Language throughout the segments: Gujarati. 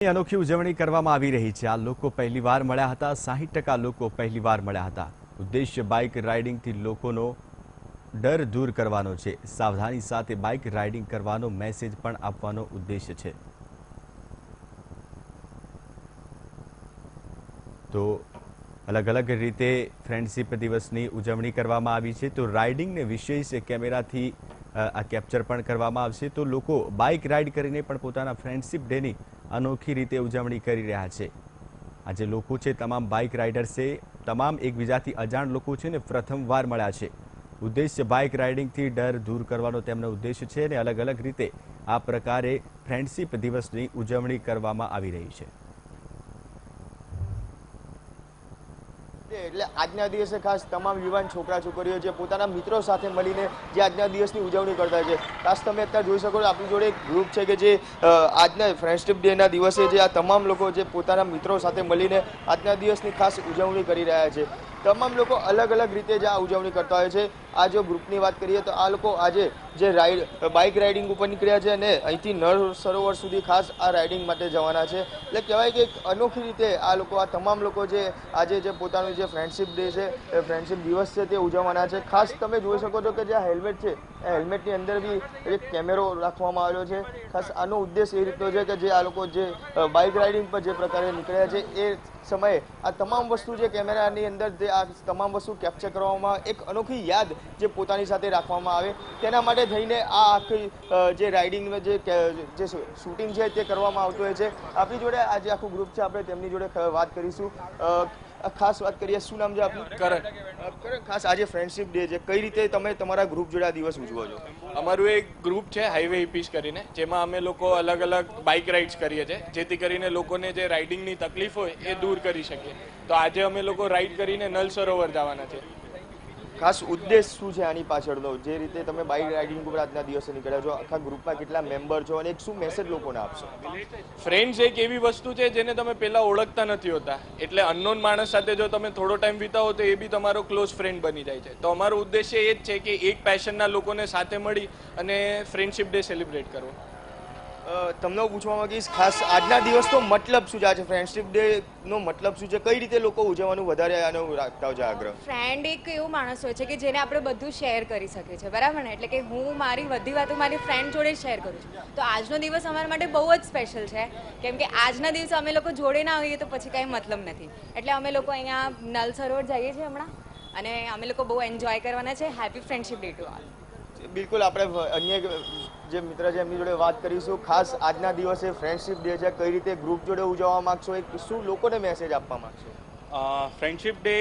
અનોખી ઉજવણી કરવામાં આવી રહી છે। આ લોકો પહેલીવાર મળ્યા હતા। 60% લોકો પહેલીવાર મળ્યા હતા। ઉદ્દેશ્ય બાઇક રાઇડિંગથી લોકોનો ડર દૂર કરવાનો છે। સાવધાની સાથે બાઇક રાઇડિંગ કરવાનો મેસેજ પણ આપવાનો ઉદ્દેશ્ય છે। તો અલગ અલગ રીતે ફ્રેન્ડશિપ દિવસની ઉજવણી કરવામાં આવી છે। તો રાઇડિંગને વિશેષ કેમેરાથી આ કેપ્ચર પણ કરવામાં આવશે। તો લોકો બાઇક રાઇડ કરીને પણ પોતાના ફ્રેન્ડશિપ ડેની અનોખી રીતે ઉજવણી કરી રહ્યા છે। આજે લોકો છે તમામ બાઇક રાઇડર્સ છે, તમામ એકબીજાથી અજાણ લોકો છે ને પ્રથમવાર મળ્યા છે। ઉદ્દેશ્ય બાઇક રાઇડિંગથી ડર દૂર કરવાનો તેમનો ઉદ્દેશ્ય છે અને અલગ અલગ રીતે આ પ્રકારે ફ્રેન્ડશિપ દિવસની ઉજવણી કરવામાં આવી રહી છે। એટલે આજના દિવસે ખાસ તમામ યુવાન છોકરા છોકરીઓ જે પોતાના મિત્રો સાથે મળીને જે આજના દિવસની ઉજવણી કરતા છે। ખાસ તમે અત્યારે જોઈ શકો છો આપણી જોડે એક ગ્રુપ છે કે જે આજના ફ્રેન્ડશિપ ડેના દિવસે જે આ તમામ લોકો જે પોતાના મિત્રો સાથે મળીને આજના દિવસની ખાસ ઉજવણી કરી રહ્યા છે। તમામ લોકો અલગ અલગ રીતે જ આ ઉજવણી કરતા હોય છે। આ જો ગ્રુપની વાત કરીએ તો આ લોકો આજે જે બાઇક રાઇડિંગ ઉપર નીકળ્યા છે અને અહીંથી નળ સરોવર સુધી ખાસ આ રાઇડિંગ માટે જવાના છે। એટલે કહેવાય કે એક અનોખી રીતે આ લોકો આ તમામ લોકો જે આજે જે પોતાનું જે ફ્રેન્ડશિપ ડે છે ફ્રેન્ડશિપ દિવસ છે તે ઉજવવાના છે। ખાસ તમે જોઈ શકો છો કે જે આ હેલ્મેટ છે એ હેલ્મેટની અંદર બી એક કેમેરો રાખવામાં આવ્યો છે। ખાસ આનો ઉદ્દેશ એ રીતનો છે કે જે આ લોકો જે બાઇક રાઇડિંગ પર જે પ્રકારે નીકળ્યા છે એ સમયે આ તમામ વસ્તુ જે કેમેરાની અંદર જે આ તમામ વસ્તુ કેપ્ચર કરવામાં એક અનોખી યાદ જે પોતાની સાથે રાખવામાં આવે તેના માટે થઈને આ આખી જે રાઇડિંગ જે શૂટિંગ છે તે કરવામાં આવતું હોય છે। આપણી જોડે આજે આખું ગ્રુપ છે, આપણે તેમની જોડે વાત કરીશું। ખાસ વાત કરીએ, શું નામ છે આપનું? કરણ। ખાસ આજે ફ્રેન્ડશિપ ડે છે, કઈ રીતે તમે તમારા ગ્રુપ જોડે આ દિવસ ઉજવો છો? અમારું એક ગ્રુપ છે હાઈવે હિપીસ કરીને, જેમાં અમે લોકો અલગ અલગ બાઇક રાઇડ્સ કરીએ છીએ, જેથી કરીને લોકોને જે રાઇડિંગની તકલીફ હોય એ દૂર કરી શકીએ। તો આજે અમે લોકો રાઇડ કરીને નલ સરોવર જવાના છે। ખાસ ઉદ્દેશ શું છે આની પાછળનો, જે રીતે તમે બાઇક રાઇડિંગ ઉપર આજના દિવસે નીકળ્યા છો? આખા ગ્રુપમાં કેટલા મેમ્બર છો અને એક શું મેસેજ લોકોને આપશો? ફ્રેન્ડ્સ એક એવી વસ્તુ છે જેને તમે પહેલા ઓળખતા નથી હોતા, એટલે અનનોન માણસ સાથે જો તમે થોડો ટાઈમ વિતાવો તો એ બી તમારો ક્લોઝ ફ્રેન્ડ બની જાય છે। તો અમારો ઉદ્દેશ્ય એ જ છે કે એક પેશનના લોકોને સાથે મળી અને ફ્રેન્ડશિપ ડે સેલિબ્રેટ કરવો। તમને પૂછવા માંગીશ, ખાસ આજના દિવસનો મતલબ શું છે? આજે ફ્રેન્ડશિપ ડે નો મતલબ શું છે? કઈ રીતે લોકો ઉજવવાનું વધારે આનું રાખતા હોય છે આગ્રહ? ફ્રેન્ડ એક એવો માણસ હોય છે કે જેને આપણે બધું શેર કરી શકીએ છીએ, બરાબર ને? એટલે કે હું મારી બધી વાતો મારી ફ્રેન્ડ જોડે શેર કરું છું। તો આજનો દિવસ અમારા માટે બહુ જ સ્પેશિયલ છે, કેમ કે આજના દિવસે અમે લોકો જોડે ના હોઈએ તો પછી કાંઈ મતલબ નથી। એટલે અમે લોકો અહીંયા નલ સરોવર જઈએ છીએ હમણાં, અને અમે લોકો બહુ એન્જોય કરવાના છે। Happy friendship day to all. બિલકુલ, આપણે અન્ય જે મિત્ર છે એમની જોડે વાત કરીશું। ખાસ આજના દિવસે ફ્રેન્ડશિપ ડે છે, કઈ રીતે ગ્રુપ જોડે ઉજવવા માંગશો, એક શું લોકોને મેસેજ આપવા માંગશો? ફ્રેન્ડશિપ ડે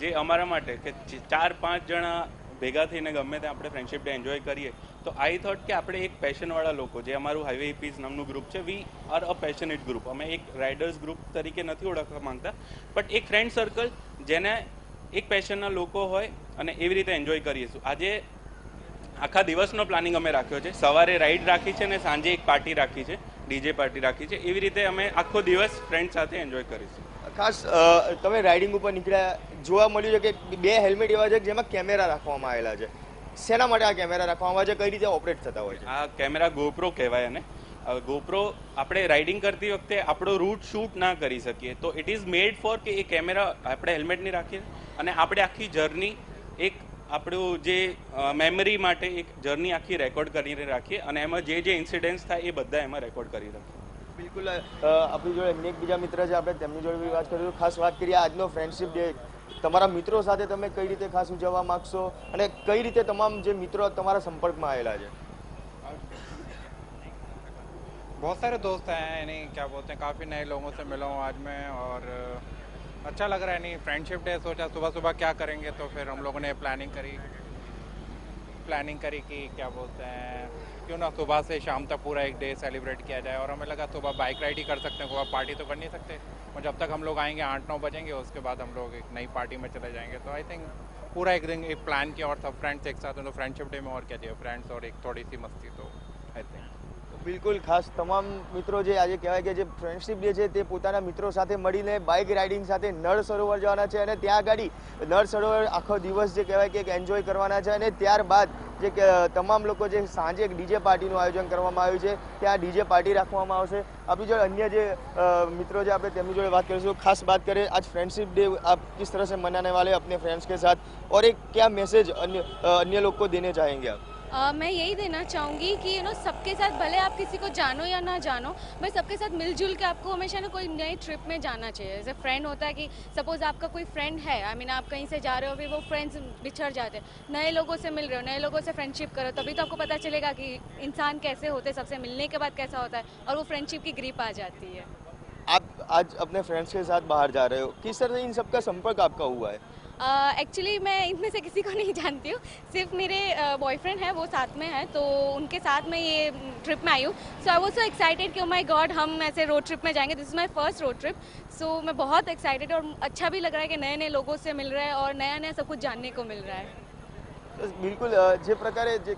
જે અમારા માટે કે 4-5 જણા ભેગા થઈને ગમે ત્યાં આપણે ફ્રેન્ડશિપ ડે એન્જોય કરીએ, તો આઈ થોટ કે આપણે એક પેશનવાળા લોકો, જે અમારું હાઈવે હિપીસ નામનું ગ્રુપ છે, we are a passionate group. અમે એક રાઇડર્સ ગ્રુપ તરીકે નથી ઓળખવા માંગતા, બટ એક ફ્રેન્ડ સર્કલ જેને એક પેશનના લોકો હોય અને એવી રીતે એન્જોય કરીશું। આજે આખા દિવસનો પ્લાનિંગ અમે રાખ્યો છે। સવારે રાઈડ રાખી છે અને સાંજે એક પાર્ટી રાખી છે, ડીજે પાર્ટી રાખી છે। એવી રીતે અમે આખો દિવસ ફ્રેન્ડ સાથે એન્જોય કરીશું। ખાસ તમે રાઇડિંગ ઉપર નીકળ્યા, જોવા મળ્યું છે કે 2 હેલ્મેટ એવા છે જેમાં કેમેરા રાખવામાં આવેલા છે। શેના માટે આ કેમેરા રાખવામાં આવે છે, કઈ રીતે ઓપરેટ થતા હોય છે? આ કેમેરા ગોપ્રો કહેવાય, અને ગોપ્રો આપણે રાઇડિંગ કરતી વખતે આપણો રૂટ શૂટ ના કરી શકીએ, તો ઇટ ઇઝ મેડ ફોર કે એ કેમેરા આપણે હેલ્મેટની રાખીએ અને આપણે આખી જર્ની એક આપણું જે મેમરી માટે એક જર્ની આખી રેકોર્ડ કરીને રાખીએ, અને એમાં જે ઇન્સિડન્ટ્સ થાય એ બધા એમાં રેકોર્ડ કરી રાખીએ। બિલકુલ, આપણી જોડે અન્ય એક બીજા મિત્ર છે, આપણે તેમની જોડે બી વાત કરીશું। ખાસ વાત કરીએ આજનો ફ્રેન્ડશિપ ડે, તમારા મિત્રો સાથે તમે કઈ રીતે ખાસ ઉજવવા માંગશો અને કઈ રીતે તમામ જે મિત્રો તમારા સંપર્કમાં આવેલા છે? बहुत सारे दोस्त हैं, यानी क्या बोलते हैं, काफ़ी नए लोगों से मिला हूँ आज मैं, और अच्छा लग रहा है। नहीं, फ्रेंडशिप डे सोचा सुबह सुबह क्या करेंगे, तो फिर हम लोगों ने प्लानिंग करी कि क्या बोलते हैं, क्यों ना सुबह से शाम तक पूरा एक डे सेलिब्रेट किया जाए। और हमें लगा सुबह बाइक राइड ही कर सकते हैं, सुबह पार्टी तो कर नहीं सकते, और जब तक हम लोग आएंगे 8-9 बजेंगे, उसके बाद हम लोग एक नई पार्टी में चले जाएंगे। तो आई थिंक पूरा एक दिन एक प्लान किया और सब फ्रेंड्स एक साथ, तो फ्रेंडशिप डे में और क्या चाहिए, फ्रेंड्स और एक थोड़ी सी मस्ती, तो आई थिंक બિલકુલ, ખાસ તમામ મિત્રો જે આજે કહેવાય કે જે ફ્રેન્ડશિપ ડે છે તે પોતાના મિત્રો સાથે મળીને બાઇક રાઇડિંગ સાથે નળ સરોવર જવાના છે, અને ત્યાં આગળ નળ સરોવર આખો દિવસ જે કહેવાય કે એન્જોય કરવાના છે, અને ત્યારબાદ જે તમામ લોકો જે સાંજે એક ડીજે પાર્ટીનું આયોજન કરવામાં આવ્યું છે ત્યાં ડીજે પાર્ટી રાખવામાં આવશે। આપણી જોડે અન્ય જે મિત્રો જે આપણે તેમની જોડે વાત કરીશું। ખાસ बात करें आज फ्रेंडशिप डे आप किस तरह से मनाने वाले अपने फ्रेंड्स के साथ और एक क्या मैसेज अन्य लोग को देने चाहेंगे आप? मैं यही देना चाहूँगी कि सबके साथ भले आप किसी को जानो या ना जानो, बस सबके साथ मिलजुल के आपको हमेशा ना कोई नई ट्रिप में जाना चाहिए। जैसे फ्रेंड होता है कि सपोज आपका कोई फ्रेंड है, आई मीन आप कहीं से जा रहे हो, फिर वो फ्रेंड्स बिछड़ जाते हैं, नए लोगों से मिल रहे हो, नए लोगों से फ्रेंडशिप करो, तभी तो आपको पता चलेगा कि इंसान कैसे होते, सबसे मिलने के बाद कैसा होता है, और वो फ्रेंडशिप की ग्रिप आ जाती है। आप आज अपने फ्रेंड्स के साथ बाहर जा रहे हो, किस तरह से इन सबका संपर्क आपका हुआ है? एक्चुअली मैं इनमें से किसी को नहीं जानती हूँ, सिर्फ मेरे बॉयफ्रेंड है, वो साथ में है, तो उनके साथ मैं ये ट्रिप में आई हूँ। सो आई वाज सो एक्साइटेड कि ओ माय गॉड हम ऐसे रोड ट्रिप में जाएंगे। This is my first road trip, so मैं बहुत एक्साइटेड और अच्छा भी लग रहा है कि नए नए लोगों से मिल रहा है और नया नया सब कुछ जानने को मिल रहा है। બિલકુલ જે પ્રકારે જે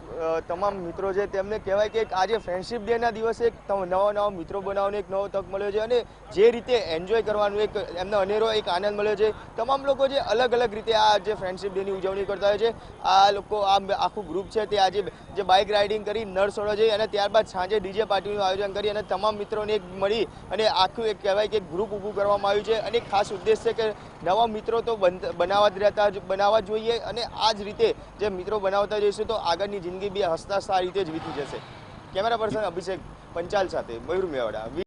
તમામ મિત્રો છે તેમને કહેવાય કે આજે ફ્રેન્ડશિપ ડેના દિવસે એક નવા મિત્રો બનાવવાનો એક નવો તક મળ્યો છે અને જે રીતે એન્જોય કરવાનું એક એમને અનેરો એક આનંદ મળ્યો છે। તમામ લોકો જે અલગ અલગ રીતે આ જે ફ્રેન્ડશિપ ડેની ઉજવણી કરતા હોય છે, આ લોકો આ આખું ગ્રુપ છે તે આજે જે બાઇક રાઇડિંગ કરી નળસરોવર જઈ અને ત્યારબાદ સાંજે ડીજે પાર્ટીનું આયોજન કરી અને તમામ મિત્રોને એક મળી અને આખું એક કહેવાય કે ગ્રુપ ઊભું કરવામાં આવ્યું છે અને ખાસ ઉદ્દેશ છે કે નવા મિત્રો તો બનાવવા જોઈએ અને આ જ રીતે જે મિત્રો બનાવતા જઈશું તો આગળની જિંદગી બી હસતા આ રીતે જ વીતી જશે। કેમેરા પર્સન અભિષેક પંચાલ સાથે મયુર મેવાડા।